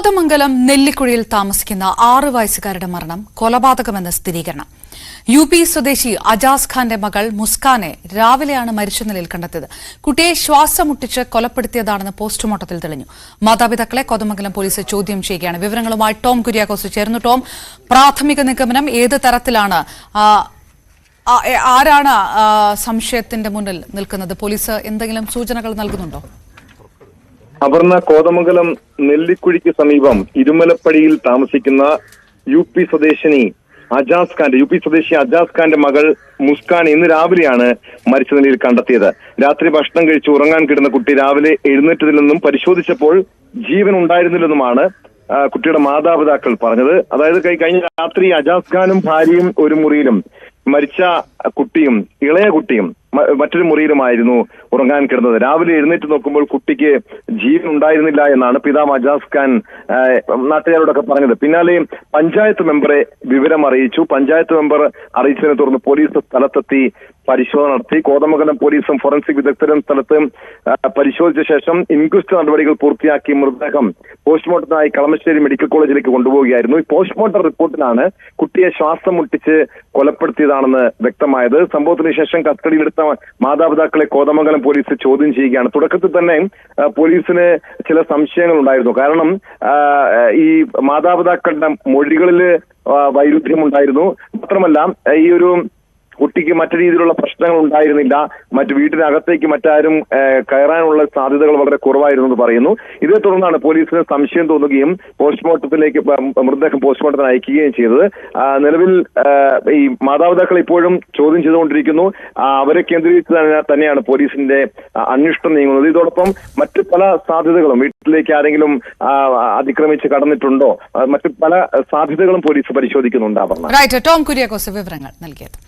കോതമംഗലം നെല്ലിക്കുഴിയിൽ താമസിക്കുന്ന 6 വയസ്സുകാരുടെ മരണം കൊലപാതകമെന്ന് സ്ഥിരീകരണം. UP സ്വദേശി അജാസ് ഖാന്റെ മകൾ മുസ്കാനെ രാവിലെയാണ് മരിച്ച നിലയിൽ കണ്ടെത്തിയത്. കുട്ടിയെ ശ്വാസം മുട്ടിച്ച് കൊലപ്പെടുത്തിയതാണെന്ന് പോസ്റ്റ്മോർട്ടത്തിൽ തെളിഞ്ഞു. മാതാപിതാക്കളെ കോതമംഗലം പോലീസ് ചോദ്യം ചെയ്യുകയാണ്. വിവരങ്ങളുമായി ടോം കുര്യാക്കോസ് ചേർന്നു. ടോം, പ്രാഥമിക നിഗമനം ഏത് തരത്തിലാണ്? ആരാണ് സംശയത്തിന്റെ മുന്നിൽ നിൽക്കുന്നത്? പോലീസ് എന്തെങ്കിലും സൂചനകൾ നൽകുന്നുണ്ടോ? അപർണ, കോതമംഗലം നെല്ലിക്കുഴിക്ക് സമീപം ഇരുമലപ്പടിയിൽ താമസിക്കുന്ന UP സ്വദേശി അജാസ് ഖാന്റെ മകൾ മുസ്കാൻ ഇന്ന് രാവിലെയാണ് മരിച്ച നിലയിൽ കണ്ടെത്തിയത്. രാത്രി ഭക്ഷണം കഴിച്ച് ഉറങ്ങാൻ കിടന്ന കുട്ടി രാവിലെ എഴുന്നേറ്റതിൽ പരിശോധിച്ചപ്പോൾ ജീവൻ ഉണ്ടായിരുന്നില്ലെന്നുമാണ് കുട്ടിയുടെ മാതാപിതാക്കൾ പറഞ്ഞത്. അതായത് കഴിഞ്ഞ രാത്രി അജാസ് ഖാനും ഭാര്യയും ഒരു മുറിയിലും മരിച്ച കുട്ടിയും ഇളയ കുട്ടിയും മറ്റൊരു മുറിയിലുമായിരുന്നു ഉറങ്ങാൻ കിടന്നത്. രാവിലെ എഴുന്നേറ്റ് നോക്കുമ്പോൾ കുട്ടിക്ക് ജീവൻ ഉണ്ടായിരുന്നില്ല എന്നാണ് പിതാവ് അജാസ് ഖാൻ നാട്ടുകാരോടൊക്കെ പറഞ്ഞത്. പിന്നാലെ പഞ്ചായത്ത് മെമ്പറെ വിവരം അറിയിച്ചു. പഞ്ചായത്ത് മെമ്പർ അറിയിച്ചതിനെ തുടർന്ന് പോലീസ് സ്ഥലത്തെത്തി പരിശോധന നടത്തി. കോതമംഗലം പോലീസും ഫോറൻസിക് വിദഗ്ധരും സ്ഥലത്ത് പരിശോധിച്ച ശേഷം ഇൻക്വസ്റ്റ് നടപടികൾ പൂർത്തിയാക്കി മൃതദേഹം പോസ്റ്റ്മോർട്ടത്തിനായി കളമശ്ശേരി മെഡിക്കൽ കോളേജിലേക്ക് കൊണ്ടുപോവുകയായിരുന്നു. ഈ പോസ്റ്റ്മോർട്ടം റിപ്പോർട്ടിലാണ് കുട്ടിയെ ശ്വാസം മുട്ടിച്ച് കൊലപ്പെടുത്തിയതാണെന്ന് വ്യക്തമായത്. സംഭവത്തിന് ശേഷം കസ്റ്റഡിയിലെടുത്ത മാതാപിതാക്കളെ കോതമംഗലം പോലീസ് ചോദ്യം ചെയ്യുകയാണ്. തുടക്കത്തിൽ തന്നെ പോലീസിന് ചില സംശയങ്ങൾ ഉണ്ടായിരുന്നു. കാരണം ഈ മാതാപിതാക്കളുടെ മൊഴികളിൽ വൈരുദ്ധ്യമുണ്ടായിരുന്നു. മാത്രമല്ല ഈ ഒരു കുട്ടിക്ക് മറ്റു രീതിയിലുള്ള പ്രശ്നങ്ങൾ ഉണ്ടായിരുന്നില്ല. മറ്റു വീട്ടിനകത്തേക്ക് മറ്റാരും കയറാനുള്ള സാധ്യതകൾ വളരെ കുറവായിരുന്നു എന്ന് പറയുന്നു. ഇതേ തുടർന്നാണ് പോലീസിന് സംശയം തോന്നുകയും പോസ്റ്റ്മോർട്ടത്തിലേക്ക് മൃതദേഹം പോസ്റ്റ്മോർട്ടത്തിന് അയക്കുകയും ചെയ്തത്. നിലവിൽ ഈ മാതാപിതാക്കൾ ഇപ്പോഴും ചോദ്യം ചെയ്തുകൊണ്ടിരിക്കുന്നു. അവരെ കേന്ദ്രീകരിച്ച് തന്നെയാണ് പോലീസിന്റെ അന്വേഷണം നീങ്ങുന്നത്. ഇതോടൊപ്പം മറ്റു പല സാധ്യതകളും, വീട്ടിലേക്ക് ആരെങ്കിലും അതിക്രമിച്ച് കടന്നിട്ടുണ്ടോ, മറ്റു പല സാധ്യതകളും പോലീസ് പരിശോധിക്കുന്നുണ്ട്. ടോം കുര്യാക്കോസ് വിവരങ്ങൾ നൽകിയത്.